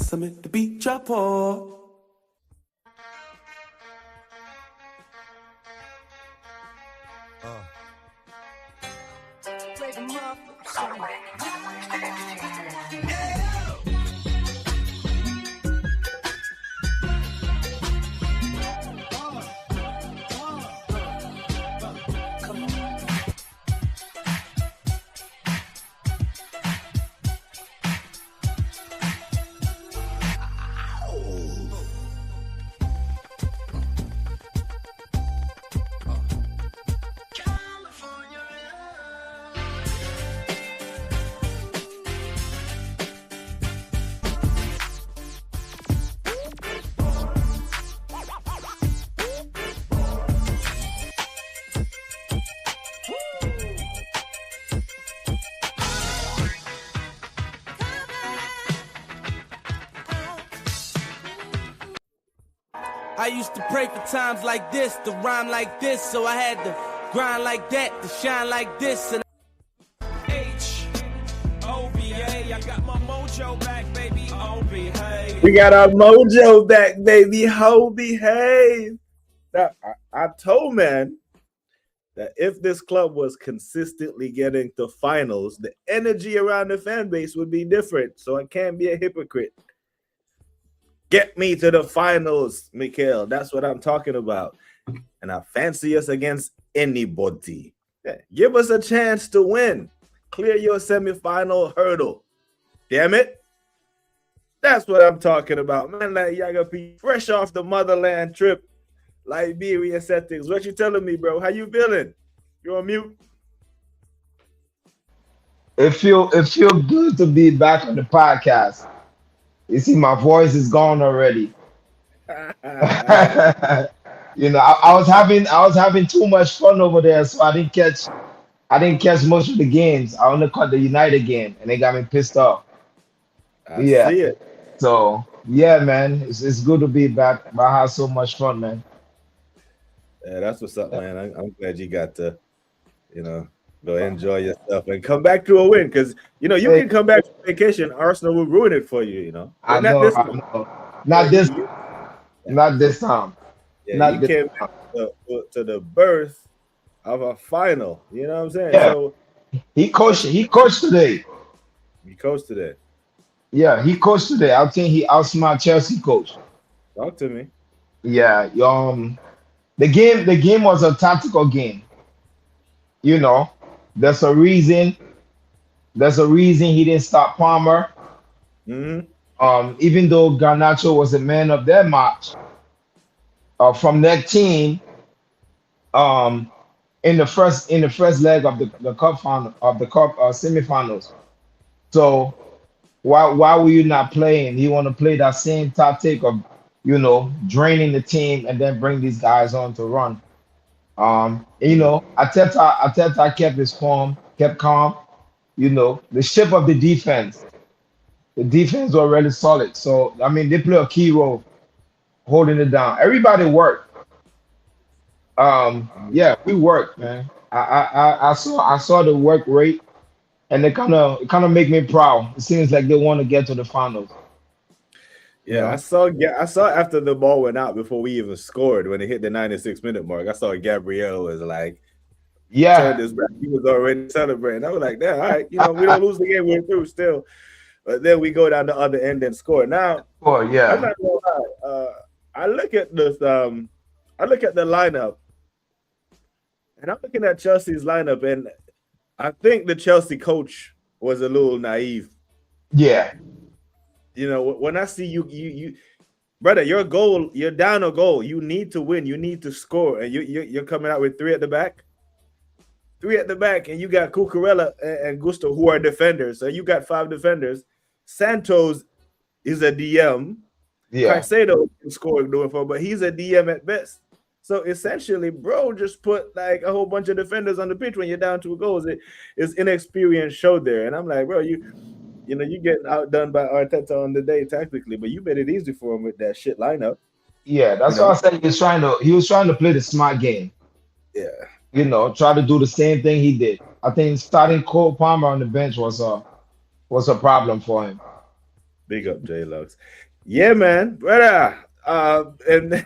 something to beat your paw. I used to pray for times like this, to rhyme like this, so I had to grind like that, to shine like this. And H-O-B-A, I got my mojo back, baby, oh behave. We got our mojo back, baby, oh behave. Now, I told man that if this club was consistently getting to finals, the energy around the fan base would be different, so I can't be a hypocrite. Get me to the finals, Mikhail. That's what I'm talking about. And I fancy us against anybody. Yeah, give us a chance to win. Clear your semifinal hurdle. Damn it. That's what I'm talking about. Man, like Yaga P, fresh off the motherland trip, Liberia settings. What you telling me, bro? How you feeling? You on mute? It feel good to be back on the podcast. You see, my voice is gone already. You know, I was having too much fun over there, so I didn't catch most of the games. I only caught the United game, and they got me pissed off. I see it. So yeah, man, it's good to be back. I had so much fun, man. Yeah, that's what's up, man. I'm glad you got to, go enjoy yourself and come back to a win, because you can come back from vacation. Arsenal will ruin it for you. I know. Not this time. Yeah, you came back to the birth of a final. You know what I'm saying? Yeah. So he coached today. He coached today. Yeah, he coached today. I think he outsmarted Chelsea coach. Talk to me. Yeah. The game was a tactical game. There's a reason he didn't stop Palmer. Mm-hmm. Even though Garnacho was the man of that match, from that team, in the first leg of the cup semifinals. So why were you not playing? You want to play that same tactic of draining the team and then bring these guys on to run. Ateta kept his form, kept calm. The shape of the defense were really solid. So I mean, they play a key role holding it down. Everybody worked. Yeah, we worked, man. I saw the work rate, and it kind of make me proud. It seems like they want to get to the finals. Yeah, I saw after the ball went out before we even scored, when it hit the 96-minute mark, I saw Gabriel was like, turned his back. He was already celebrating. I was like, "Damn, all right, we don't lose the game, we're through still." But then we go down the other end and score. Now, I'm not gonna lie. I look at the lineup, and I'm looking at Chelsea's lineup, and I think the Chelsea coach was a little naive. Yeah. When I see you, brother, you're down a goal. You need to win. You need to score, and you're coming out with three at the back, and you got Cucurella and Gusto, who are defenders. So you got 5 defenders. Santos is a DM. Yeah. Caicedo can score doing for, but he's a DM at best. So essentially, bro, just put like a whole bunch of defenders on the pitch when you're down 2 goals. It's inexperience showed there, and I'm like, bro, you get outdone by Arteta on the day tactically, but you made it easy for him with that shit lineup. Yeah, that's what I said. He was trying to play the smart game. Yeah. Try to do the same thing he did. I think starting Cole Palmer on the bench was a problem for him. Big up J Lux. Yeah, man, brother. And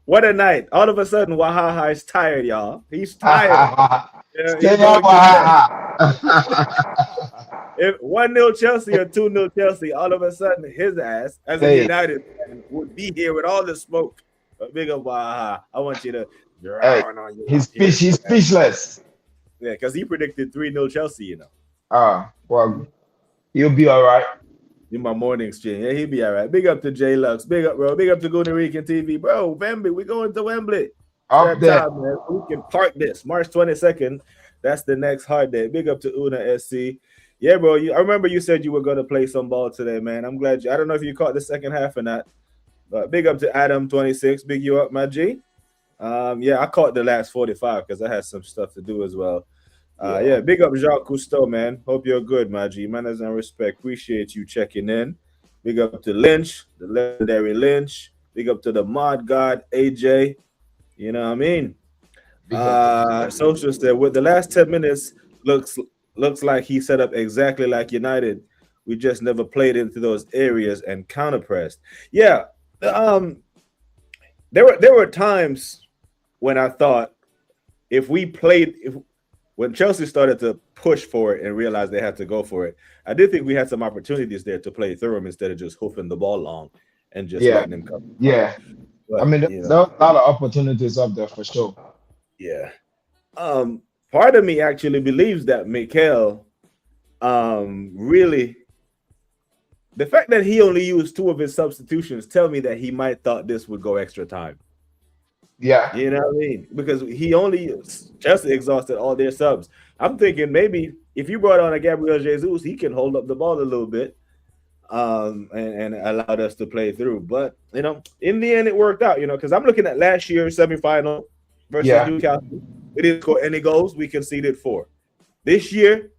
what a night! All of a sudden, Wahaha is tired, y'all. He's tired. Yeah, Stay he's up, going to bed. Wahaha. If 1-0 Chelsea or 2-0 Chelsea, all of a sudden his ass, as a Hey, United fan, would be here with all the smoke. But big up Wahaha. I want you to hey, drown on your tears. he's speechless. Yeah, because he predicted 3-0 Chelsea, you know. Well, you'll be all right. In my morning stream. Yeah, he'll be all right. Big up to J Lux. Big up, bro. Big up to Gooner Rican TV. Bro, Wembley, we going to Wembley. It's Up that there. time, man. We can park this. March 22nd. That's the next hard day. Big up to Una SC. Yeah, bro. I remember you said you were going to play some ball today, man. I'm glad I don't know if you caught the second half or not. But big up to Adam26. Big you up, my G. Yeah, I caught the last 45 because I had some stuff to do as well. Yeah, big up Jacques Cousteau, man. Hope you're good, my G. Manners and respect. Appreciate you checking in. Big up to Lynch, the legendary Lynch. Big up to the mod god, AJ. You know what I mean? Social said, with the last 10 minutes, looks like he set up exactly like United. We just never played into those areas and counter-pressed. Yeah, there were times when I thought when Chelsea started to push for it and realized they had to go for it, I did think we had some opportunities there to play through them instead of just hoofing the ball long and just letting them come. Yeah. But, I mean, there's a lot of opportunities up there for sure. Yeah. Part of me actually believes that Mikel really, the fact that he only used 2 of his substitutions tell me that he might thought this would go extra time. Yeah. You know what I mean? Because he only just exhausted all their subs. I'm thinking maybe if you brought on a Gabriel Jesus, he can hold up the ball a little bit and allowed us to play through. But, you know, in the end, it worked out, you know, because I'm looking at last year's semifinal versus Newcastle. We didn't score any goals. We conceded 4. This year,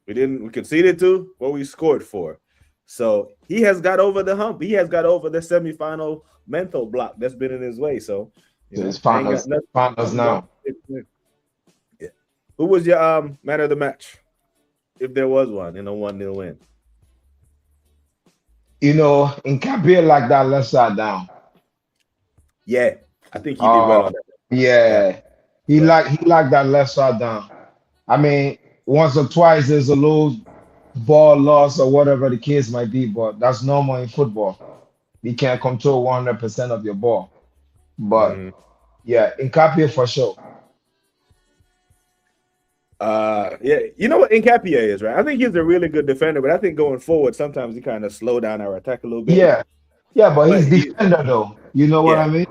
we conceded 2, but we scored 4. So he has got over the hump. He has got over the semifinal mental block that's been in his way. So, it's finals now. Yeah. Who was your man of the match, if there was one, in a 1-0 win? You know, in Kabir like that left side down. Yeah, I think he did well on that. Yeah. He liked that left side down. I mean, once or twice there's a little ball loss or whatever the case might be, but that's normal in football. You can't control 100% of your ball. But yeah, Nkapie for sure. Yeah, you know what Nkapie is, right? I think he's a really good defender, but I think going forward, sometimes he kind of slow down our attack a little bit. Yeah, but he's defender though. You know what I mean?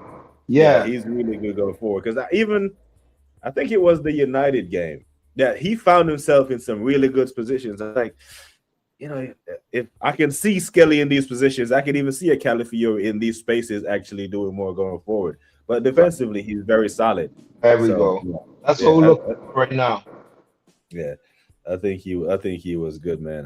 Yeah, he's really good going forward. Because I think it was the United game that he found himself in some really good positions. Like, you know, if I can see Skelly in these positions, I can even see a Calafiore in these spaces actually doing more going forward. But defensively, he's very solid. There we go. That's what we're looking for right now. Yeah, I think he was good, man.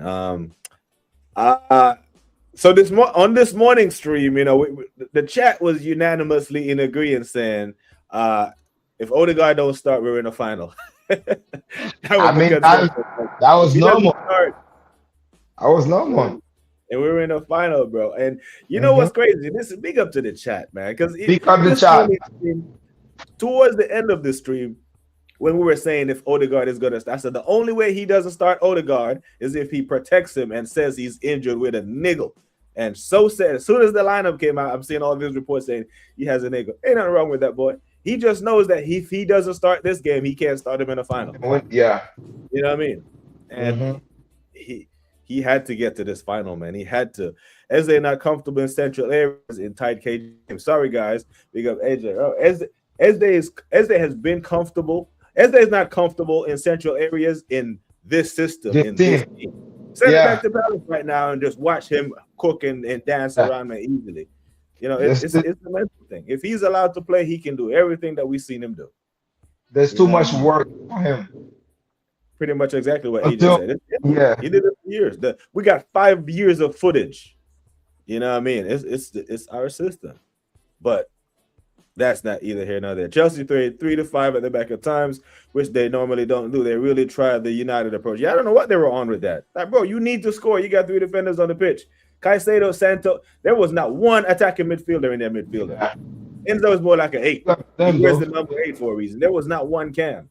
So on this morning stream, you know, the chat was unanimously in agreement saying, if Odegaard don't start, we're in the final. that was normal. I was normal. And we were in a final, bro. And you know what's crazy? This is big up to the chat, man. Because towards the end of the stream, when we were saying if Odegaard is going to start, I said the only way he doesn't start Odegaard is if he protects him and says he's injured with a niggle. And so said, as soon as the lineup came out, I'm seeing all these reports saying he has a niggle. Ain't nothing wrong with that, boy. He just knows that if he doesn't start this game, he can't start him in a final. Yeah. You know what I mean? And he had to get to this final, man. He had to. As they're not comfortable in central areas in tight cage. I'm sorry, guys. Big up AJ. Oh, as they has been comfortable. As they're not comfortable in central areas in this system. This team. Send it back to Palace right now and just watch him cook and dance around me easily. You know, it's a mental thing. If he's allowed to play, he can do everything that we've seen him do. There's too much work for him. Pretty much exactly what AJ said. He did it for years. We got 5 years of footage. You know what I mean? It's our system. But that's not either here nor there. Chelsea 3-5 at the back at times, which they normally don't do. They really tried the United approach. Yeah, I don't know what they were on with that. Like, bro, you need to score. You got 3 defenders on the pitch. Caicedo, Santo. There was not one attacking midfielder in their midfielder. Yeah. Enzo is more like an 8. Them, He wears bro. the number 8 for a reason. There was not one Cam.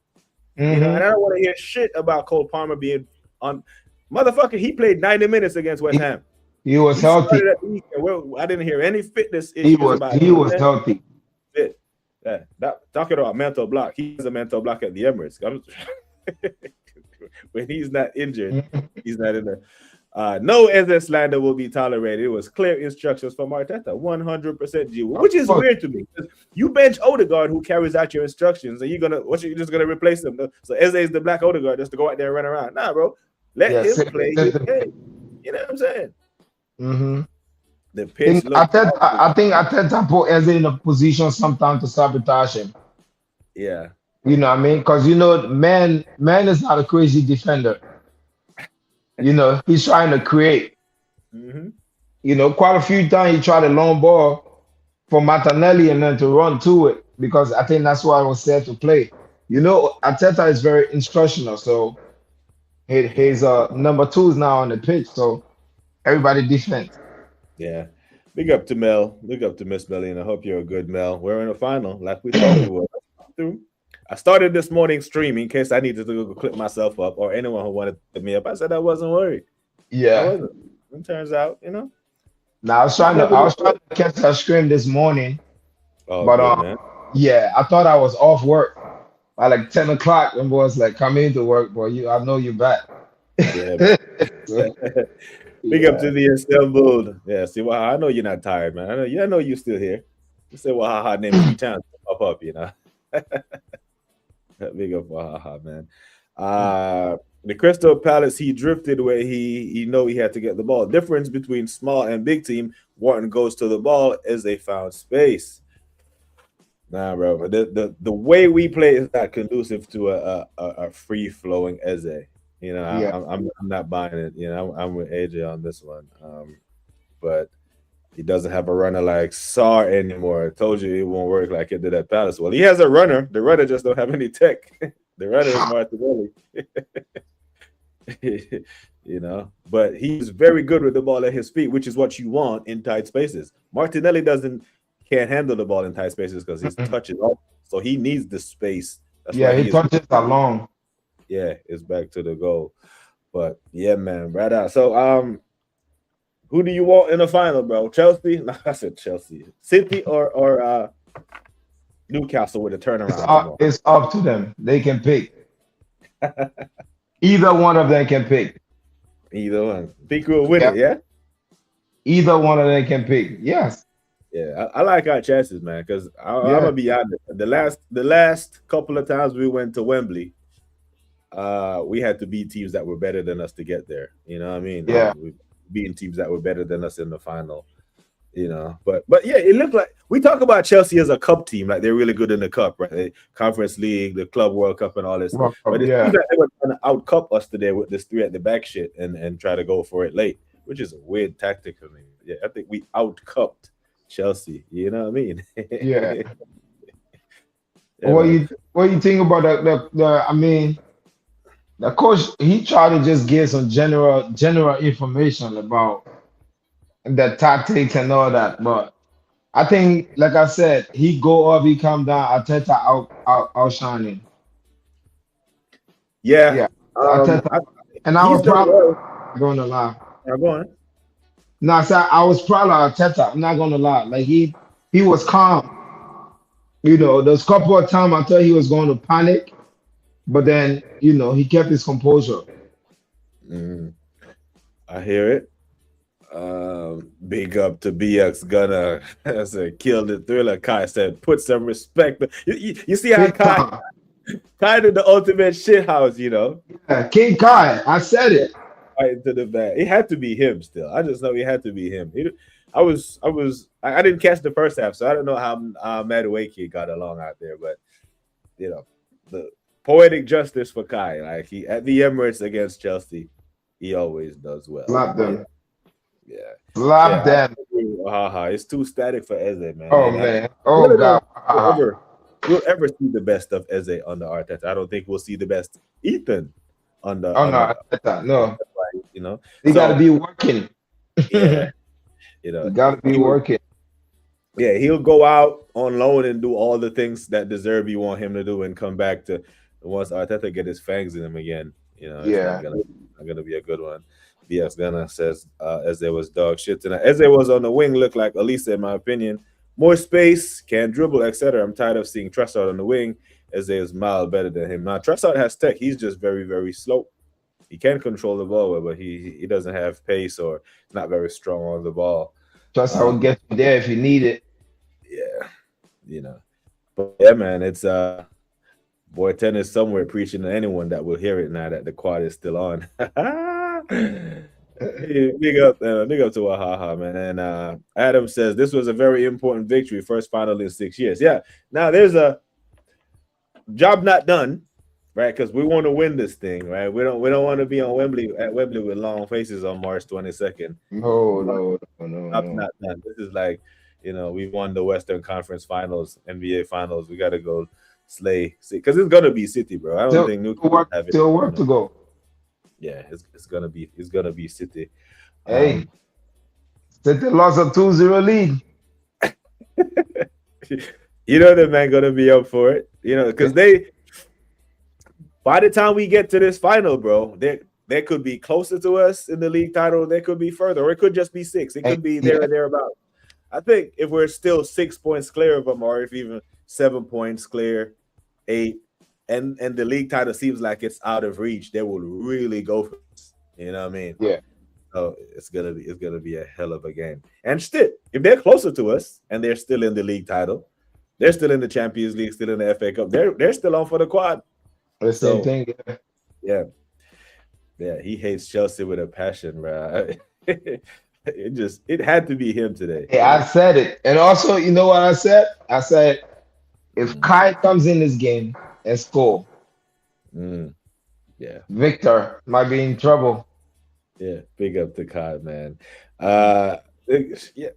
Mhm. You know, and I don't want to hear shit about Cole Palmer being on. Motherfucker, he played 90 minutes against West Ham. He was healthy. I didn't hear any fitness He issues was about healthy. fit. Yeah, talking about mental block. He's a mental block at the Emirates. When he's not injured, he's not in there. No Eze slander will be tolerated. It was clear instructions from Arteta, 100% G, which is weird to me. You bench Odegaard, who carries out your instructions, and you're just gonna replace him. So Eze is the black Odegaard just to go out there and run around. Nah, bro, let him play his game. You know what I'm saying? Mm-hmm. The pitch. I think Arteta put Eze in a position sometimes to sabotage him. Yeah. You know what I mean? Because man is not a crazy defender. He's trying to create. Mm-hmm. Quite a few times he tried a long ball for Martinelli and then to run to it, because I think that's why I was set to play. Arteta is very instructional, so his number 2 is now on the pitch, so everybody defense. Yeah. Big up to Mel. Big up to Miss Melly, and I hope you're a good Mel. We're in the final, like we thought we were. I started this morning streaming in case I needed to go clip myself up, or anyone who wanted to clip me up. I said I wasn't worried. Yeah. I wasn't. It turns out, Now I was trying to catch that stream this morning. Oh, but good, man. Yeah, I thought I was off work by like 10 o'clock, and boys like, come into work, boy. I know you back. Yeah. Big up to the assembled. Yeah, see, well, I know you're not tired, man. I know you're still here. You say Wahaha name 3 times to pop up, Big up Wahaha, man. The Crystal Palace, he drifted where he had to get the ball. Difference between small and big team, Wharton goes to the ball as they found space. Nah, bro, but the way we play is not conducive to a free flowing Eze. I'm not buying it. I'm with AJ on this one. But he doesn't have a runner like Sarr anymore. I told you it won't work like it did at Palace. Well, he has a runner. The runner just don't have any tech. The runner is Martinelli. But he's very good with the ball at his feet, which is what you want in tight spaces. Martinelli can't handle the ball in tight spaces because his touch is off. So he needs the space. He touches that long. Yeah, it's back to the goal. But yeah, man, right out. So who do you want in the final, bro? Chelsea? No, I said Chelsea. City or Newcastle with a turnaround? It's up to them. They can pick. Either one of them can pick. Either one. Think we'll win it, yeah? Either one of them can pick. Yes. Yeah, I like our chances, man, because I'm gonna be honest. The last couple of times we went to Wembley, we had to beat teams that were better than us to get there. You know what I mean? Yeah. We beating teams that were better than us in the final. But yeah, it looked like we talk about Chelsea as a cup team, like they're really good in the cup, right? The Conference League, the Club World Cup, and all this. But it seems like they were trying to out-cup us today with this 3 at the back shit and try to go for it late, which is a weird tactic for me. Yeah, I think we out-cupped Chelsea. You know what I mean? Yeah. Yeah, what you think about the coach? He tried to just give some general information about the tactics and all that, but I think, like I said, he go up, he come down. Arteta outshining. Yeah. Arteta, and I was probably going to lie. Go on. No, I was proud of Arteta. I'm not going to lie. Like he was calm. There's a couple of times I thought he was going to panic, but then he kept his composure. I hear it. Big up to BX Gunner. I said, killed the thriller. Kai said, put some respect. You see how Kai did the ultimate shit house, Yeah, King Kai. I said it. Right into the back. It had to be him still. I just know it had to be him. I didn't catch the first half, so I don't know how Madueke got along out there, but the poetic justice for Kai. Like he at the Emirates against Chelsea, he always does well. Slap them. Yeah. Slap them. It's too static for Eze, man. Oh, man. Oh, God. We'll ever see the best of Eze under Arteta. I don't think we'll see the best Ethan under Arteta. No. He got to be working. Yeah. You know, You gotta be he, working. yeah, he'll go out on loan and do all the things that deserve you want him to do, and come back to once Arteta get his fangs in him again. You know, it's Yeah. not gonna be a good one. BS Gunner says as there was dog shit tonight. As there was on the wing, looked like Elisa, in my opinion. More space, can dribble, etc. I'm tired of seeing Trossard on the wing, as there is mild better than him. Now Trossard has tech. He's just very, very slow. He can control the ball, well, but he doesn't have pace or not very strong on the ball. Trust I will Um, get you there if you need it. yeah, you know. But yeah, man, it's boy tennis somewhere preaching to anyone that will hear it now that the quad is still on. Hey, big up to Wahaha, man. And Adam says this was a very important victory, first final in 6 years. Yeah. Now there's a job not done, right? Because we want to win this thing, right? We don't want to be on Wembley at Wembley with long faces on March 22nd. No, no, no, no, Job's no. not done. This is like, we won the Western Conference Finals, NBA Finals. We got to go slay because it's gonna be City, bro. I don't think Newcastle have it. Still work to go. Yeah, it's gonna be City. Hey, Um, City lost a 2-0 lead. the man gonna be up for it. Because by the time we get to this final, bro, they could be closer to us in the league title. They could be further, or it could just be 6. It could be there Yeah, or thereabout. I think if we're still 6 points clear of them, or if even 7 points clear, 8, and the league title seems like it's out of reach, they will really go for this. You know what I mean? yeah. So it's gonna be a hell of a game. And still, if they're closer to us and they're still in the league title, they're still in the Champions League, still in the FA Cup. They're still on for the quad. The same So thing. Yeah. yeah, yeah, he hates Chelsea with a passion, bro. It had to be him today. Hey, I said it. And also, you know what I said? I said if Mm, Kai comes in this game and score, mm, yeah, Victor might be in trouble. yeah. Big up to Kai, man. Uh, yeah.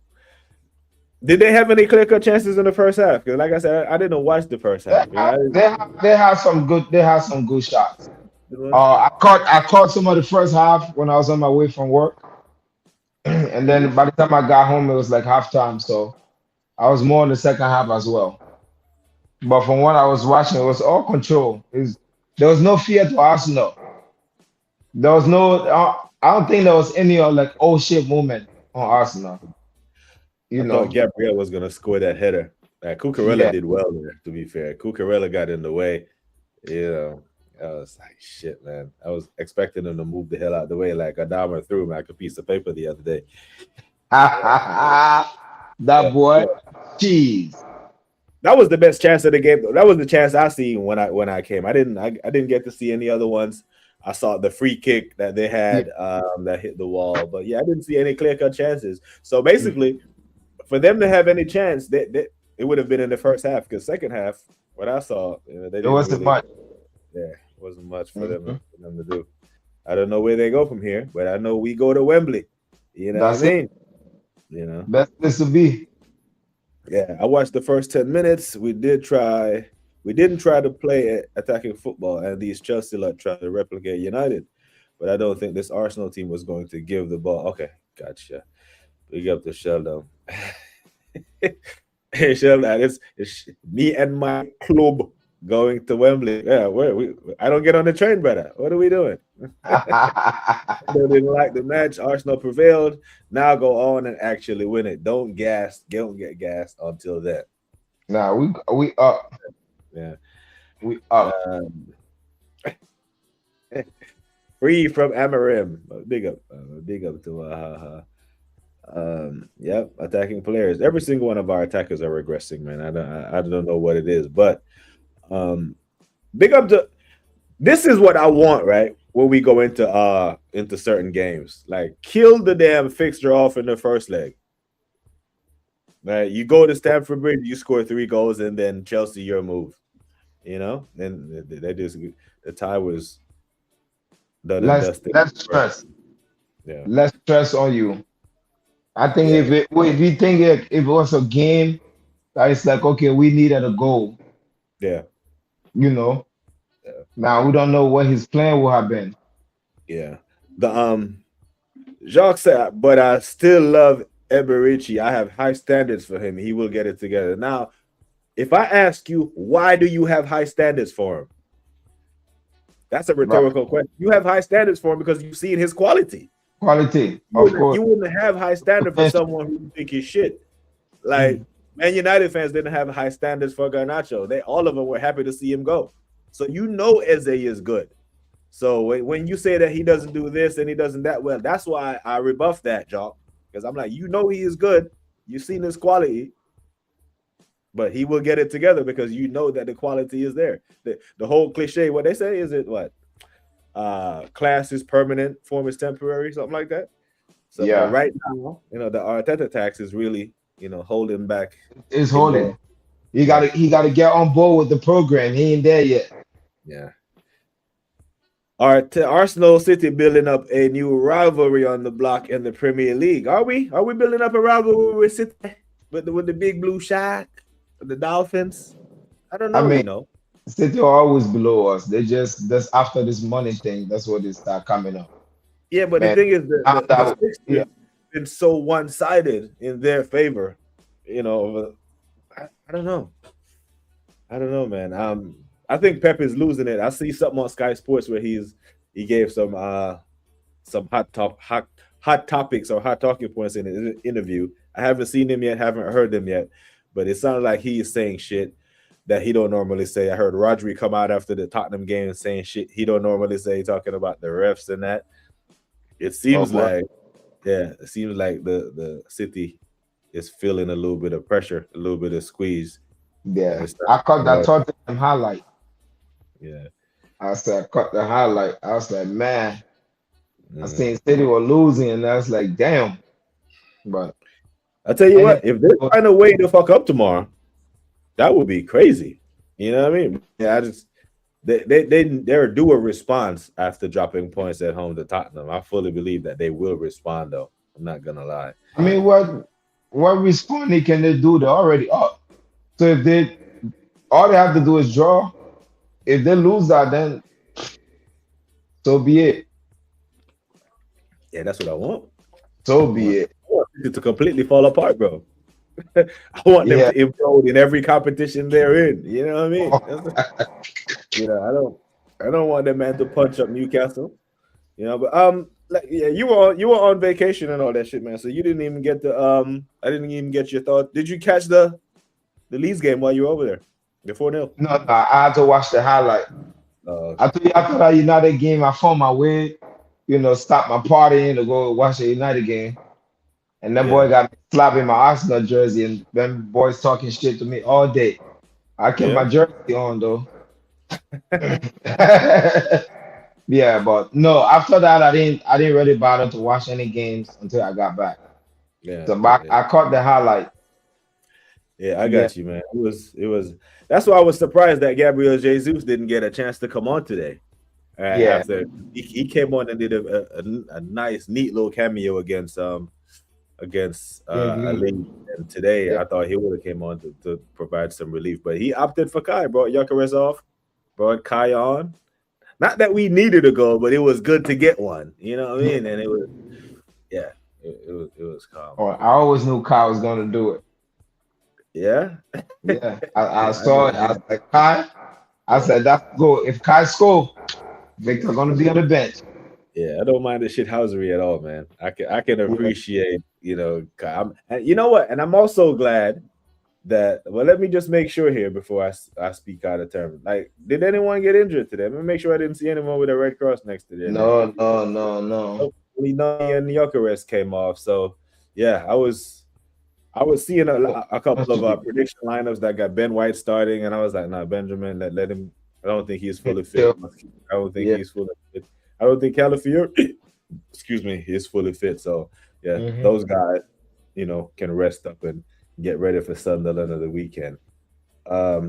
Did they have any clear cut chances in the first half? Because, like I said, I didn't watch the first half. They have some good shots. I caught some of the first half when I was on my way from work, and then by the time I got home, it was like halftime. So I was more in the second half as well. But from what I was watching, it was all control. There was no fear to Arsenal. There was no. I don't think there was any like oh shit moment on Arsenal. You I thought know. Gabriel was gonna score that header. Cucurella Yeah. did well there. To be fair, Cucurella got in the way. You know, I was like, shit, man. I was expecting him to move the hell out the way, like Adama threw him like a piece of paper the other day. That Yeah, boy, yeah. jeez. That was the best chance of the game. That was the chance I seen when I came. I didn't get to see any other ones. I saw the free kick that they Yeah. had that hit the wall, but yeah, I didn't see any clear cut chances. So basically, for them to have any chance, it would have been in the first half. Because second half, what I saw, they It didn't wasn't really. much. Yeah, wasn't much for them Mhm. to do. I don't know where they go from here, but I know we go to Wembley. You know what I That's it. mean? You know. Best place to be. Yeah, I watched the first 10 minutes. We didn't try to play attacking football, and these Chelsea lot tried to replicate United. But I don't think this Arsenal team was going to give the ball. Okay, gotcha. Big up to Sheldon. Hey, Sheldon, it's me and my club going to Wembley. Yeah, I don't get on the train, brother. What are we doing? They didn't like the match. Arsenal prevailed. Now go on and actually win it. Don't get gassed until then. Nah, we up. Yeah. We up. Um, free from Amarim. Big up to yep, attacking players. Every single one of our attackers are regressing, man. I don't know what it is, but um, big up to this is what I want, right? When we go into certain games, like kill the damn fixture off in the first leg. Right, you go to Stamford Bridge, you score 3 goals, and then Chelsea, your move. Then they just the tie was done and Less dusted. less stress. Yeah, Less stress on you. I think yeah, if you think if it was a game that it's like okay, we needed a goal, yeah, you know. yeah, Now we don't know what his plan would have been. yeah. The Jacques said, but I still love Eberici, I have high standards for him. He will get it together. Now, if I ask you, why do you have high standards for him? That's a Right. rhetorical question. You have high standards for him because you've seen his quality. Quality, of course. You wouldn't have high standard for someone who you think is shit. Like Man United fans didn't have high standards for Garnacho. All of them were happy to see him go. So you know Eze is good. So when you say that he doesn't do this and he doesn't that well, that's why I rebuff that, Jock. Because I'm like, you know he is good. You've seen his quality, but he will get it together because you know that the quality is there. The whole cliche, what they say is it what? Class is permanent, form is temporary, something like that. So Yeah. but right now, the Arteta tax is really, holding back. It's holding. He gotta get on board with the program. He ain't there yet. Yeah. Arsenal City building up a new rivalry on the block in the Premier League. Are we building up a rivalry with City with the big blue shark, the Dolphins? I don't know. I mean, City are always below us. That's after this money thing. That's what they start coming up. Yeah, but Man, the thing is that the fixture yeah. been so one-sided in their favor. I don't know. I don't know, man. I think Pep is losing it. I see something on Sky Sports where he gave some hot topics or hot talking points in an interview. I haven't seen him yet, haven't heard them yet, but it sounds like he is saying shit that he don't normally say. I heard Rodri come out after the Tottenham game saying shit he don't normally say, talking about the refs and that. It seems like the City is feeling a little bit of pressure, a little bit of squeeze. Yeah, I caught that Tottenham highlight. Yeah, I caught the highlight. I was like, man, I seen City were losing, and I was like, damn. But I tell you what, if they find a way to fuck up tomorrow, that would be crazy. You know what I mean? Yeah, they're due a response after dropping points at home to Tottenham. I fully believe that they will respond, though. I'm not gonna lie. I mean, what responding can they do? They're already up. So if all they have to do is draw. If they lose that, then so be it. Yeah, that's what I want. So be it. I want it to completely fall apart, bro. I want them to implode in every competition they're in. You know what I mean? I don't want that man to punch up Newcastle. But you were on vacation and all that shit, man. So you didn't even get I didn't even get your thoughts. Did you catch the Leeds game while you were over there? The 4-0? No, I had to watch the highlight. After that United game, I found my way, stop my partying to go watch the United game. And that boy got me slapping my Arsenal jersey, and them boys talking shit to me all day. I kept my jersey on though. Yeah, but no, after that I didn't really bother to watch any games until I got back. Yeah. So I caught the highlight. Yeah, I got you, man. It was that's why I was surprised that Gabriel Jesus didn't get a chance to come on today. After he came on and did a nice, neat little cameo against Ali. And today I thought he would have came on to provide some relief, but he opted for Kai, brought Gyökeres off, brought Kai on. Not that we needed a goal, but it was good to get one. You know what I mean? And it was, it was calm. Oh, I always knew Kai was gonna do it. Yeah. Yeah. I saw it. I was like, Kai. I said, that's go. If Kai score, Victor's gonna be on the bench. Yeah, I don't mind the shithousery at all, man. I can appreciate, Kai. And you know what? And I'm also glad that. Well, let me just make sure here before I speak out of term. Like, did anyone get injured today? Let me make sure I didn't see anyone with a red cross next to them. No. Only Nani and Gyökeres came off. So yeah, I was seeing a couple of prediction lineups that got Ben White starting, and I was like, nah, Benjamin, let him. I don't think he's fully fit. I don't think he's fully fit. I don't think Calafiore, excuse me, is fully fit. So yeah, those guys, can rest up and get ready for Sunderland of the weekend.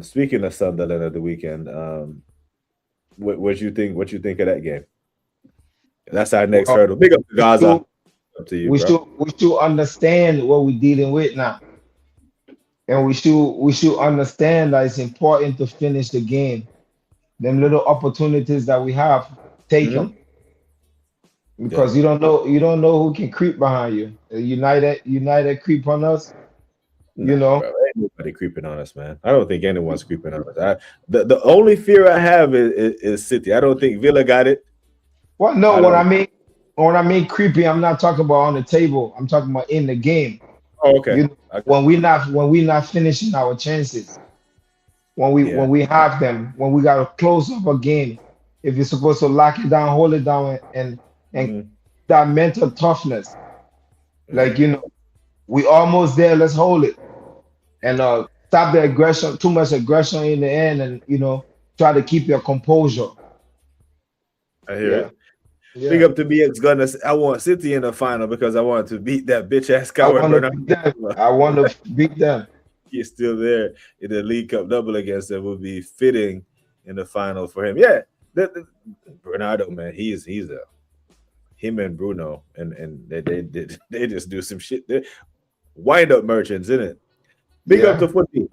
Speaking of Sunderland of the weekend, what you think? What you think of that game? That's our next hurdle. Big up to Gaza. Up to you, we should understand what we're dealing with now, and we should understand that it's important to finish the game. Them little opportunities that we have, take them. because you don't know who can creep behind you. United creep on us, you Nah, know. bro, ain't nobody creeping on us, man. I don't think anyone's creeping on us. The only fear I have is City. I don't think Villa got it. What no, I what I don't. mean when I mean creepy, I'm not talking about on the table. I'm talking about in the game. Oh, okay. You know, Okay. when we not finishing our chances, when Yeah. we have them, when we gotta close up a game, if you're supposed to lock it down, hold it down, and Hmm. that mental toughness, like Yeah. we almost there. Let's hold it and stop the aggression, too much aggression in the end, and try to keep your composure. I hear Yeah, it. Big yeah. up to BX Gunners. I want City in the final because I want to beat that bitch ass I coward want to Bernard. beat them. I want to beat them. He's still there in the League Cup double against them would be fitting in the final for him. Yeah, Bernardo, man, he's a him and Bruno, and they just do some shit. They wind up merchants, isn't it? Big up to Yeah, footy.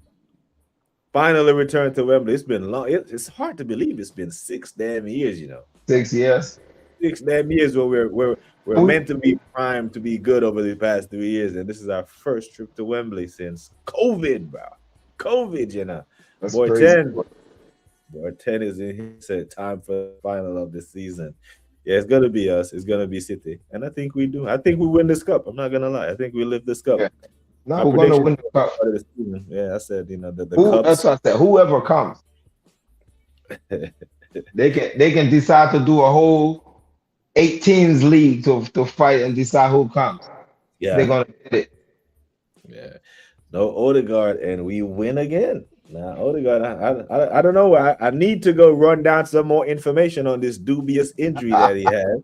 Finally returned to Wembley. It's been long. It's hard to believe it's been 6 damn years. 6 years. 6 damn years where we're We, meant to be primed to be good over the past 3 years, and this is our first trip to Wembley since COVID, bro. COVID. that's Boy, crazy. 10 is in here. Said time for the final of the season. Yeah, it's gonna be us. It's gonna be City, and I think we do. I think we win this cup. I'm not gonna lie. I think we lift this cup. Yeah. My Now we're gonna prediction win the at the cup. start of the season. Yeah, I said the Who? That's cups. what I said. Whoever comes, they can decide to do a whole 18s league to fight and decide who comes. They're Yeah, gonna get it. yeah. No Odegaard, and we win again. Now Odegaard, I don't know. I need to go run down some more information on this dubious injury that he has,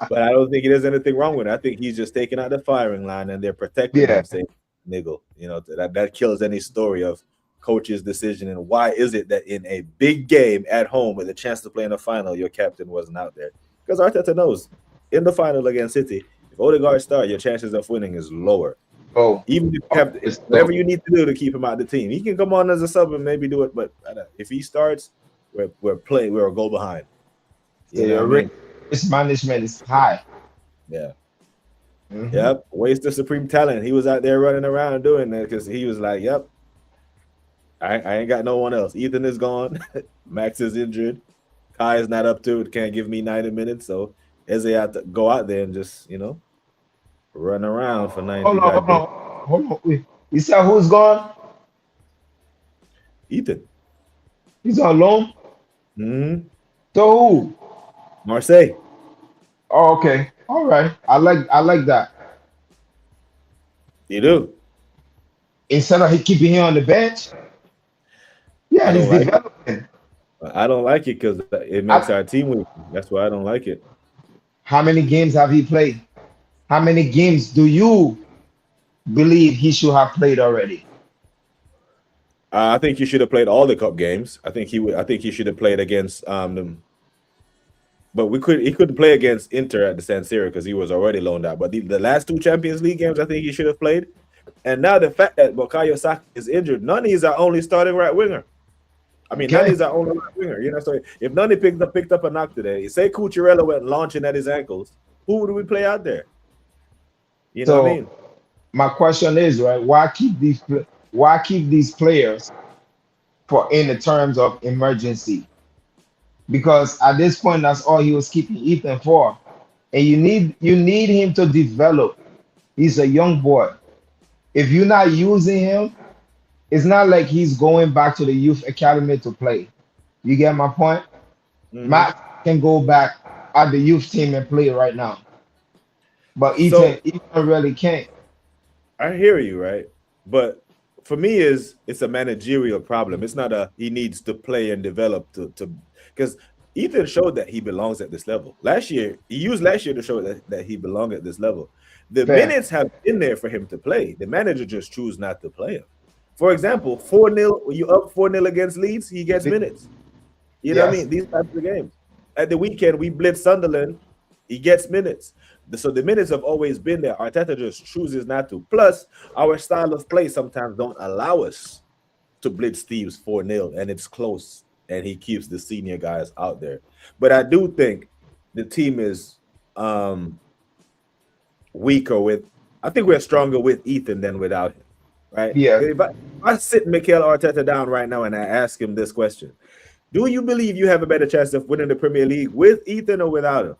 but I don't think there's anything wrong with it. I think he's just taking out the firing line, and they're protecting Yeah. him, saying niggle. That kills any story of coach's decision. And why is it that in a big game at home with a chance to play in the final, your captain wasn't out there? Because Arteta knows in the final against City, if Odegaard starts, your chances of winning is lower. Oh, Even if you have whatever you need to do to keep him out of the team, he can come on as a sub and maybe do it. But if he starts, we're a goal behind. so You know your what I mean? risk management is high. Yeah. Mhm. Yep. Waste of supreme talent. He was out there running around doing that because he was like, "Yep, I ain't got no one else. Ethan is gone. Max is injured. Kai is not up to it. Can't give me 90 minutes. So Eze had to go out there and just run around for 90 Hold on, hold goddamn. on, hold on. Wait. You said who's gone? Ethan. He's on loan. Hmm. So who? Marseille. Oh, okay. All right. I like that. You do. Instead of keeping him on the bench, yeah, I he's don't like it. developing. I don't like it because it makes I, our team weak. That's why I don't like it. how many games have he played? How many games do you believe he should have played already? I think he should have played all the cup games. I think he should have played against them. But he couldn't play against Inter at the San Siro because he was already loaned out. But the last two Champions League games, I think he should have played. And now the fact that Bukayo Saka is injured, Nani is our only starting right winger. I mean, Okay. Nani's our only right winger. So if Nani picked up a knock today, say Cucurella went launching at his ankles, who would we play out there? You know what I So mean? my question is, right? Why keep these players for in the terms of emergency? Because at this point, that's all he was keeping Ethan for. And you need him to develop. He's a young boy. If you're not using him, it's not like he's going back to the youth academy to play. You get my point? Mm-hmm. Matt can go back at the youth team and play right now. But So Ethan really can't. I hear you, right? But for me, it's a managerial problem. It's not he needs to play and develop to because Ethan showed that he belongs at this level. He used last year to show that he belonged at this level. The Fair. minutes have been there for him to play. The manager just choose not to play him. For example, 4-0, when you up 4-0 against Leeds, he gets minutes. You know what I Yes. mean? These types of games. At the weekend, we blitz Sunderland, he gets minutes. So the minutes have always been there. Arteta just chooses not to. Plus, our style of play sometimes don't allow us to blitz Steve's 4-0, and it's close, and he keeps the senior guys out there. But I do think the team is weaker with. I think we're stronger with Ethan than without him, right? Yeah. If I sit Mikel Arteta down right now and I ask him this question, do you believe you have a better chance of winning the Premier League with Ethan or without him?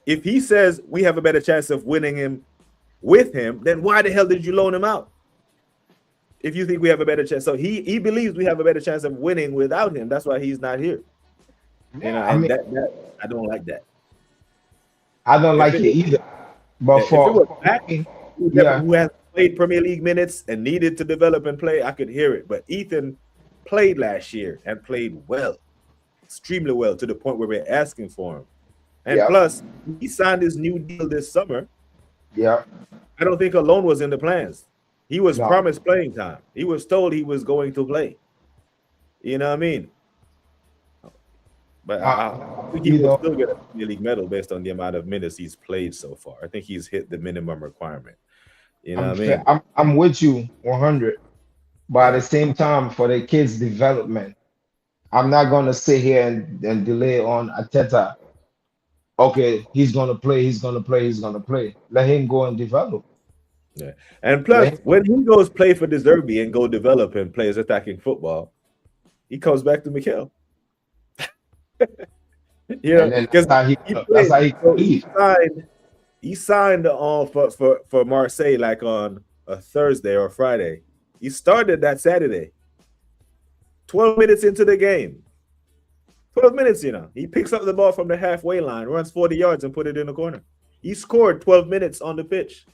If he says we have a better chance of winning him with him, then why the hell did you loan him out? If you think we have a better chance, so he believes we have a better chance of winning without him. That's why he's not here. You know, and that I don't like that. I don't like it either. But if it was Mac, yeah, who has played Premier League minutes and needed to develop and play, I could hear it. But Ethan played last year and played well, extremely well, to the point where we're asking for him. And plus, he signed his new deal this summer. Yeah. I don't think a loan was in the plans. He was promised playing time. He was told he was going to play. You know what I mean? But I think he will still get a Premier League medal based on the amount of minutes he's played so far. I think he's hit the minimum requirement. You know what I mean? I'm with you 100. But at the same time, for the kids' development, I'm not going to sit here and delay on Arteta. Okay, he's going to play, he's going to play, he's going to play. Let him go and develop. Yeah. And plus, when he goes play for De Zerbi and go develop and plays attacking football, he comes back to Mikel. Yeah, because he signed on for Marseille like on a Thursday or Friday. He started that Saturday. 12 minutes into the game. 12 minutes, you know. He picks up the ball from the halfway line, runs 40 yards and put it in the corner. He scored 12 minutes on the pitch.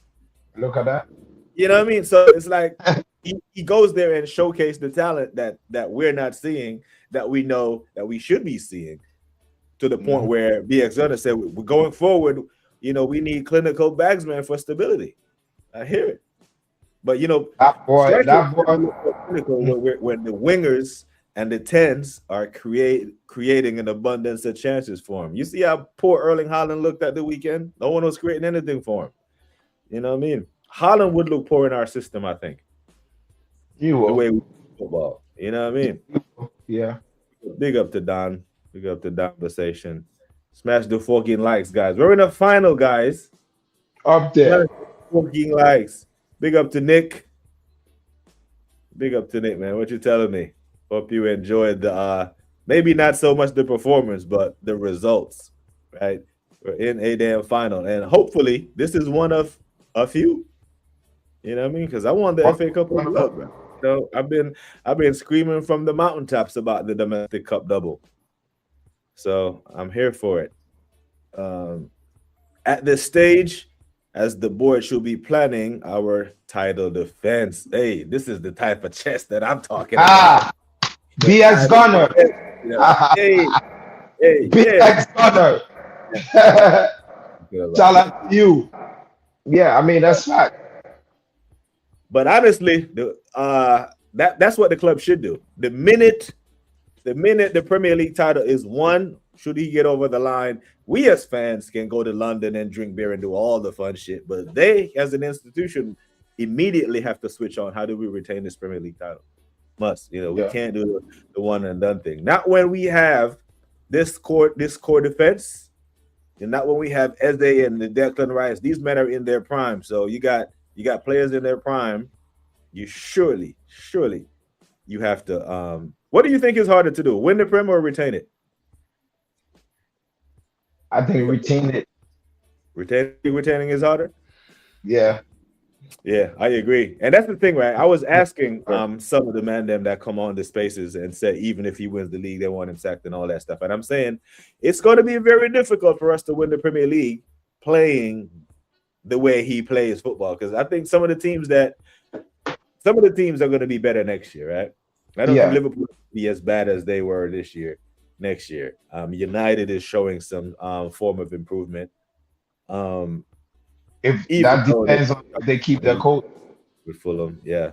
Look at that. You know what I mean? So it's like he goes there and showcase the talent that we're not seeing, that we know that we should be seeing, to the point where BX Gunner said, we're going forward, you know, we need clinical bagsman for stability. I hear it. But, you know, that boy. When the wingers and the 10s are creating an abundance of chances for him. You see how poor Erling Haaland looked at the weekend? No one was creating anything for him. You know what I mean? Haaland would look poor in our system, I think. You will. The way we play football. You know what I mean? Yeah. Big up to Don. Big up to Conversation. Smash the fucking likes, guys. We're in the final, guys. Up there. Smash the fucking likes. Big up to Nick. Big up to Nick, man. What you telling me? Hope you enjoyed the maybe not so much the performance, but the results. Right? We're in a damn final. And hopefully this is one of a few. You know what I mean? Because I won the FA Cup of Club, bro. So I've been screaming from the mountaintops about the domestic cup double. So I'm here for it. At this stage, as the board should be planning our title defense. Hey, this is the type of chess that I'm talking about. BX Gunner. Hey, BX Gunner. Shout out to you. Yeah, I mean, that's fact. But honestly, that's what the club should do. The minute the Premier League title is won, should he get over the line, we as fans can go to London and drink beer and do all the fun shit. But they, as an institution, immediately have to switch on how do we retain this Premier League title. Must, you know, we can't do the one and done thing. Not when we have this core defense, and not when we have Eze and the Declan Rice. These men are in their prime. So you got players in their prime. You surely you have to what do you think is harder to do? Win the Prem or retain it? I think retain it. Retaining is harder? Yeah. Yeah, I agree. And that's the thing, right? I was asking some of the men them that come on the spaces and say even if he wins the league, they want him sacked and all that stuff. And I'm saying it's going to be very difficult for us to win the Premier League playing the way he plays football. Because I think some of the teams are going to be better next year, right? I don't think Liverpool will be as bad as they were next year. United is showing some form of improvement. If that depends on if they keep their coach with Fulham, yeah.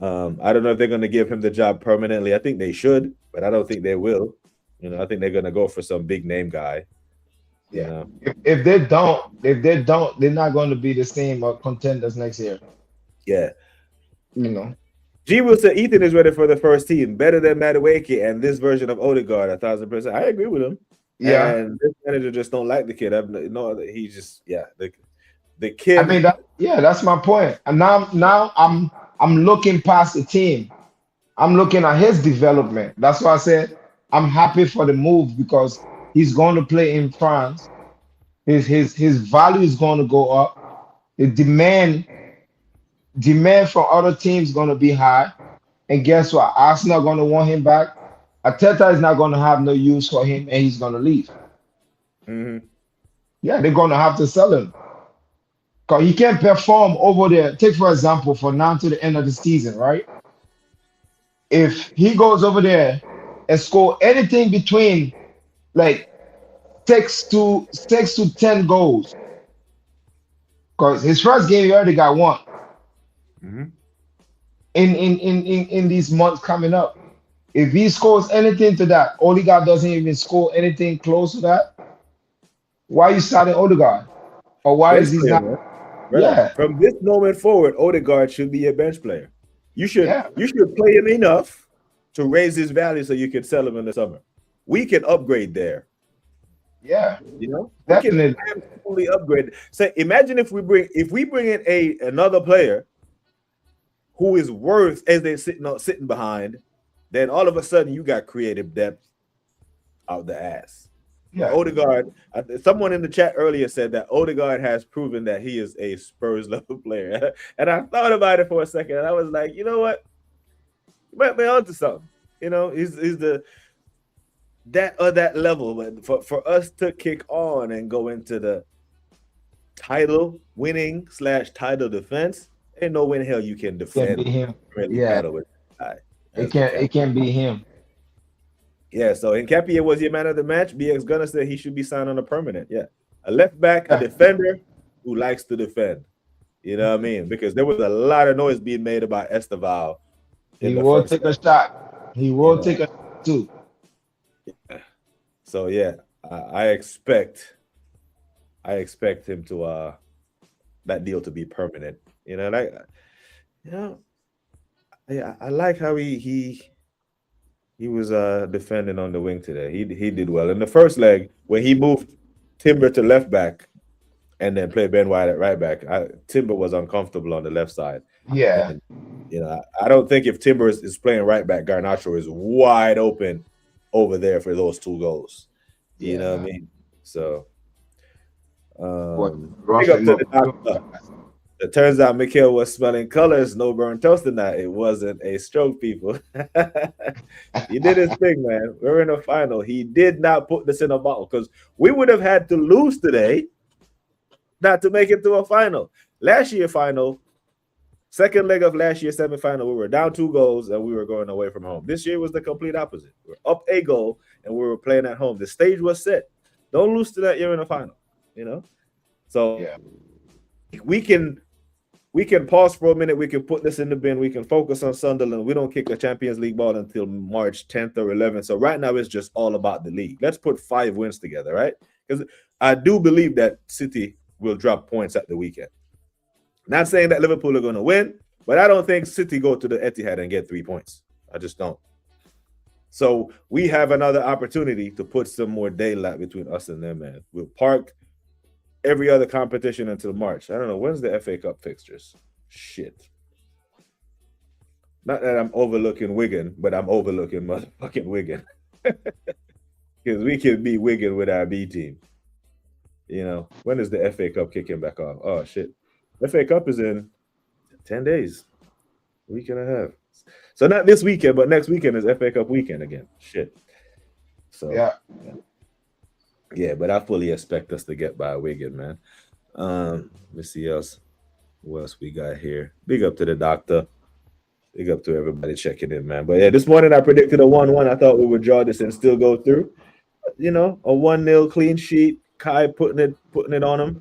I don't know if they're going to give him the job permanently. I think they should, but I don't think they will. You know, I think they're going to go for some big name guy. Yeah. You know? If they don't, they're not going to be the same contenders next year. Yeah. You know. G will say Ethan is ready for the first team, better than Madueke and this version of Odegaard 1,000%. I agree with him. Yeah. and this manager just don't like the kid. No, he just the I kid. mean that's my point. And now I'm looking past the team. I'm looking at his development. That's why I said I'm happy for the move because he's going to play in France. His value is going to go up. The demand from other teams is going to be high. And guess what? Arsenal going to want him back. Ateta is not going to have no use for him, and he's going to leave. Mhm. Yeah, they're going to have to sell him because he can't perform over there. Take for example, for now to the end of the season, right? If he goes over there and score anything between like 6 to 10 goals, because his first game he already got one Mhm. in these months coming up. If he scores anything to that, Odegaard doesn't even score anything close to that. Why are you starting Odegaard? Or why Bench is he player, not? man. Brother, Yeah, from this moment forward, Odegaard should be a bench player. You should yeah, you should play him enough to raise his value so you can sell him in the summer. We can upgrade there. yeah, We can definitely. absolutely upgrade. So imagine if we bring in another player who is worth as they're sitting behind, then all of a sudden you got creative depth out the ass. And Yeah, Odegaard, someone in the chat earlier said that Odegaard has proven that he is a Spurs level player. And I thought about it for a second, and I was like, you know what? You might be onto something. He's the that level. But for us to kick on and go into the title winning / title defense, ain't no way in hell you can can't be defend him. really Yeah, battle with guy it as the can't. cap. It can't be him. Yeah, so Nkapia was your man of the match. BX Gunner said he should be signed on a permanent. Yeah. A left back, a Yeah. defender who likes to defend. You know what I mean? Because there was a lot of noise being made about Esteval in He the will first take a leg, shot. He you will know. take a shot too. So yeah, I expect him to that deal to be permanent. You know, I like how he was defending on the wing today. He did well. In the first leg, when he moved Timber to left back and then played Ben White at right back, Timber was uncomfortable on the left side. Yeah, And I don't think if Timber is playing right back, Garnacho is wide open over there for those 2 goals. You yeah. know what I mean? So Boy, big rough up him to up. the doctor. It turns out Mikhail was smelling colors, no burn toast tonight. It wasn't a stroke, people. He did his thing, man. We're in the final. He did not put this in a bottle because we would have had to lose today not to make it to a final. Last year final, second leg of last year's semifinal, we were down 2 goals and we were going away from home. This year was the complete opposite. We're up a goal and we were playing at home. The stage was set. Don't lose to that. You're in the final. So Yeah, we can pause for a minute. We can put this in the bin. We can focus on Sunderland. We don't kick the Champions League ball until March 10th or 11th. So right now it's just all about the league. Let's put 5 wins together, right? Because I do believe that City will drop points at the weekend. Not saying that Liverpool are going to win, but I don't think City go to the Etihad and get 3 points. I just don't. So we have another opportunity to put some more daylight between us and them, man. We'll park every other competition until March. I don't know. When's the FA Cup fixtures? Shit. Not that I'm overlooking Wigan, but I'm overlooking motherfucking Wigan. Because we can beat Wigan with our B team. When is the FA Cup kicking back off? Oh, shit. FA Cup is in 10 days. Week and a half. So not this weekend, but next weekend is FA Cup weekend again. Shit. So yeah, but I fully expect us to get by Wigan, man. Let's see what else we got here. Big up to the doctor. Big up to everybody checking in, man. But yeah, this morning I predicted a 1-1. I thought we would draw this and still go through. A 1-0 clean sheet. Kai putting it on him.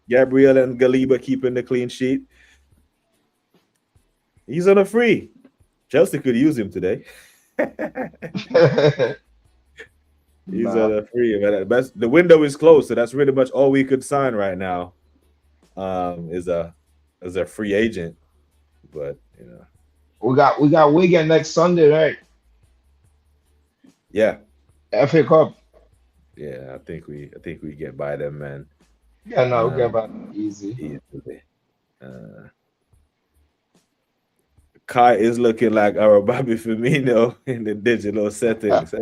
Gabriel and Galiba keeping the clean sheet. He's on a free. Chelsea could use him today. He's on a free. But the window is closed, so that's pretty much all we could sign right now. Is a free agent, but we got Wigan next Sunday, right? Yeah. FA Cup. Yeah, I think we get by them, man. Yeah, no, we'll get Um, about easy. easily. Uh, Kai is looking like our Bobby Firmino in the digital settings.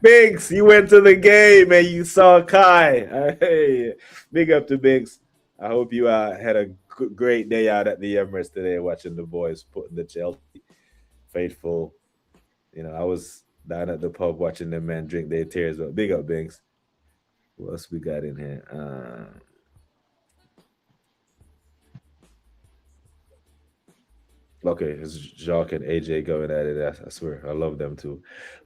Biggs, you went to the game and you saw Kai. Hey, big up to Biggs. I hope you had a great day out at the Emirates today, watching the boys putting the Chelsea faithful. You know, I was down at the pub watching them men drink their tears. But big up, Biggs. What else we got in here? Okay, it's Jacques and AJ going at it. I swear, I love them too.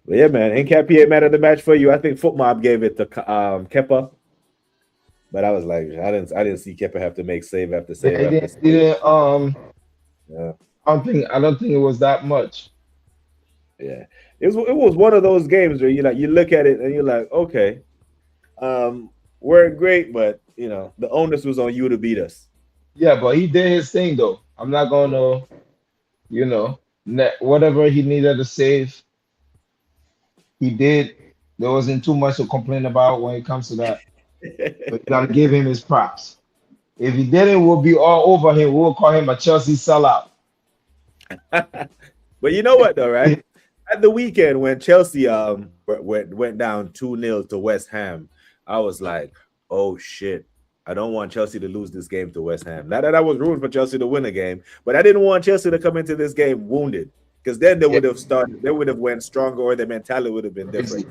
But yeah, man, NKPA man of the match for you. I think Footmob gave it to Kepa, but I was like, I didn't see Kepa have to make save after Yeah, save after save. Yeah, I don't think it was that much. yeah. It was one of those games where you look at it and you're like, okay, we're great, but the onus was on you to beat us. Yeah, but he did his thing though. I'm not gonna, you know, whatever he needed to save, he did. There wasn't too much to complain about when it comes to that. But you gotta give him his props. If he didn't, we'll be all over him. We'll call him a Chelsea sellout. But you know what though, right? At the weekend when Chelsea went down 2-0 to West Ham, I was like, oh shit. I don't want Chelsea to lose this game to West Ham. Not that I was rooting for Chelsea to win a game, but I didn't want Chelsea to come into this game wounded, because then they would have went stronger, or their mentality would have been different.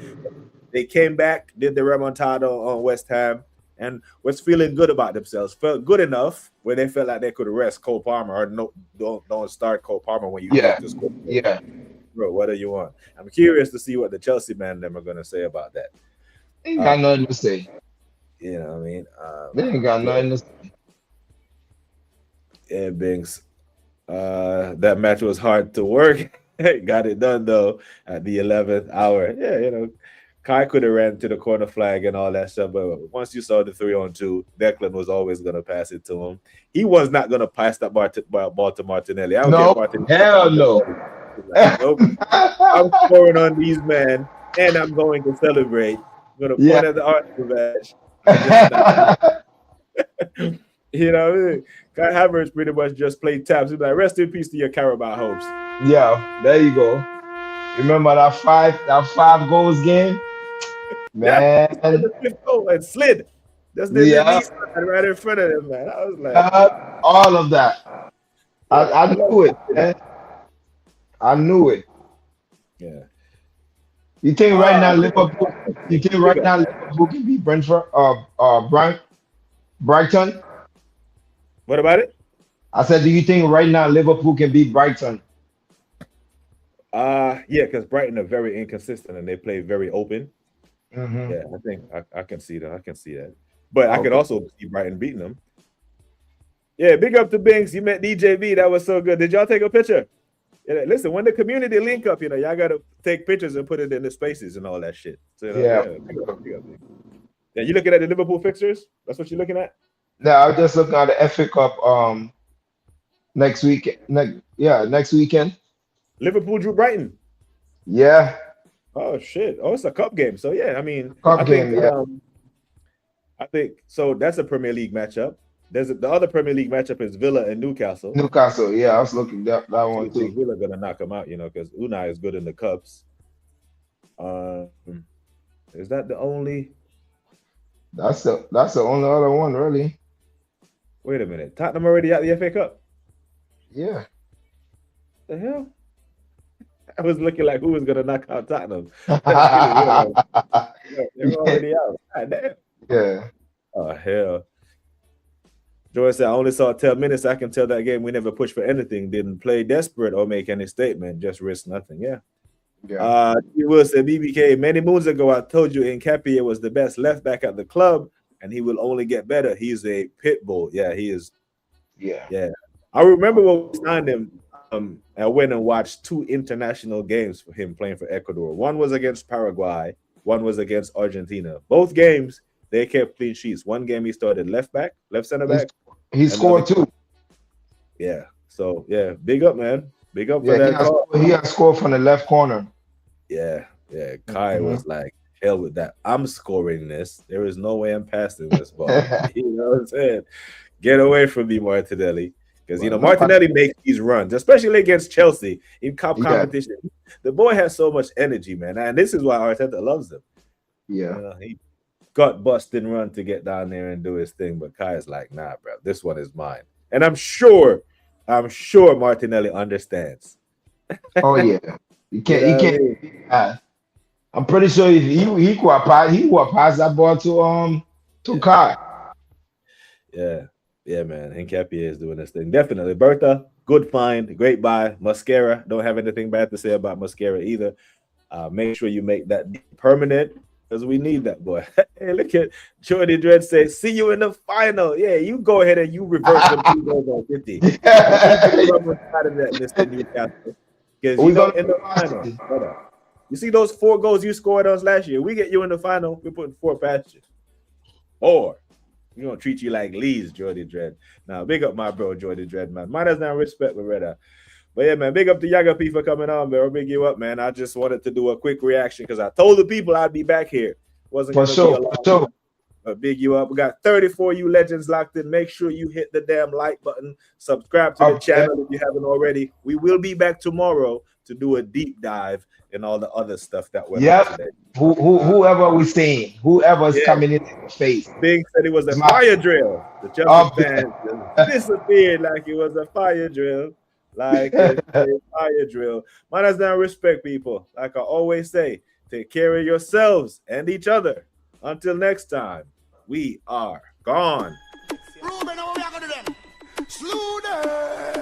They came back, did the remontada on West Ham, and was feeling good about themselves. Felt good enough where they felt like they could rest Cole Palmer, or don't start Cole Palmer when you get to score. Yeah. Bro, what do you want? I'm curious to see what the Chelsea man them are going to say about that. Ain't got nothing to say. You know what I mean? They ain't got nothing to say. Yeah, Binks. That match was hard to work. Got it done though at the 11th hour. Yeah, Kai could have ran to the corner flag and all that stuff, but once you saw the 3-on-2, Declan was always going to pass it to him. He was not going to pass that ball to Martinelli. I don't care if Martinelli. Hell no. Like, nope. I'm scoring on these men, and I'm going to celebrate. I'm going to point at the Arsenal badge. You know, Kai Havertz pretty much just played taps. He's like, rest in peace to your Carabao hopes. Yeah, there you go. Remember that five goals game? Man. Yeah, the fifth goal and slid. That's the release right in front of them, man. I was like, all of that. I knew it, man. I knew it. Yeah. You think right now Liverpool? You think right now Liverpool can beat Brentford? Brighton? What about it? I said, do you think right now Liverpool can beat Brighton? Yeah, because Brighton are very inconsistent and they play very open. Mm-hmm. Yeah, I think I can see that. I can see that. But I could also see Brighton beating them. Yeah, big up to Binks. You met DJB. That was so good. Did y'all take a picture? Yeah, listen, when the community link up, y'all got to take pictures and put it in the spaces and all that shit. So, big up. Yeah, you looking at the Liverpool fixtures? That's what you're looking at? No, I was just looking at the FA Cup next week. Next weekend. Liverpool drew Brighton. Yeah. Oh shit! Oh, it's a cup game. So yeah, I mean, I think so. That's a Premier League matchup. The other Premier League matchup is Villa and Newcastle. Yeah, I was looking that one too. Villa gonna knock them out, because Unai is good in the cups. Is that the only? That's the only other one, really. Wait a minute, Tottenham already out the FA Cup? Yeah. The hell? I was looking like who was gonna knock out Tottenham. They're already out. God damn. Yeah. Oh hell. Joy said, I only saw 10 minutes. I can tell that game we never pushed for anything, didn't play desperate or make any statement, just risk nothing. Yeah. He will say, BBK, many moons ago, I told you Nketiah was the best left back at the club, and he will only get better. He's a pit bull. Yeah, he is. Yeah. I remember when we signed him, I went and watched 2 international games for him playing for Ecuador. One was against Paraguay. One was against Argentina. Both games, they kept clean sheets. One game he started left center back. He scored 2. Yeah. So, yeah, big up, man. Big up for that. He had scored from the left corner. Yeah. Kai was like, hell with that. I'm scoring this. There is no way I'm passing this ball. You know what I'm saying? Get away from me, Martinelli. Because, Martinelli makes these runs, especially against Chelsea in cup competition. The boy has so much energy, man. And this is why Arteta loves him. Yeah. He got busting run to get down there and do his thing. But Kai is like, nah, bro, this one is mine. And I'm sure Martinelli understands. Oh yeah. He can't. I'm pretty sure he could pass that ball to Kai. Yeah, man. Hincapié is doing this thing. Definitely. Bertha, good find. Great buy. Mascara. Don't have anything bad to say about Mascara either. Make sure you make that permanent because we need that boy. Hey, look at Jordy Dread say, see you in the final. Yeah, you go ahead and you reverse them 2 goals on 50. Because in the final, brother, you see those 4 goals you scored us last year? We get you in the final, we're putting 4 past you. Or we're going to treat you like Lee's, Jordy Dread. Now, big up my bro, Jordy Dread, man. Mine has now respect, Beretta. But yeah, man, big up to Yaga P for coming on, bro. Big you up, man. I just wanted to do a quick reaction because I told the people I'd be back here. Wasn't going to be a lot. But big you up. We got 34 you legends locked in. Make sure you hit the damn like button. Subscribe to the channel if you haven't already. We will be back tomorrow to do a deep dive in all the other stuff that went on today. Whoever we seeing, whoever's coming in the face. Bing said it was a fire drill. The Chelsea fans disappeared like it was a fire drill. Like a fire drill. Mine has now respect, people. Like I always say, take care of yourselves and each other. Until next time, we are gone. Ruben, what we are going to do then? Slew them.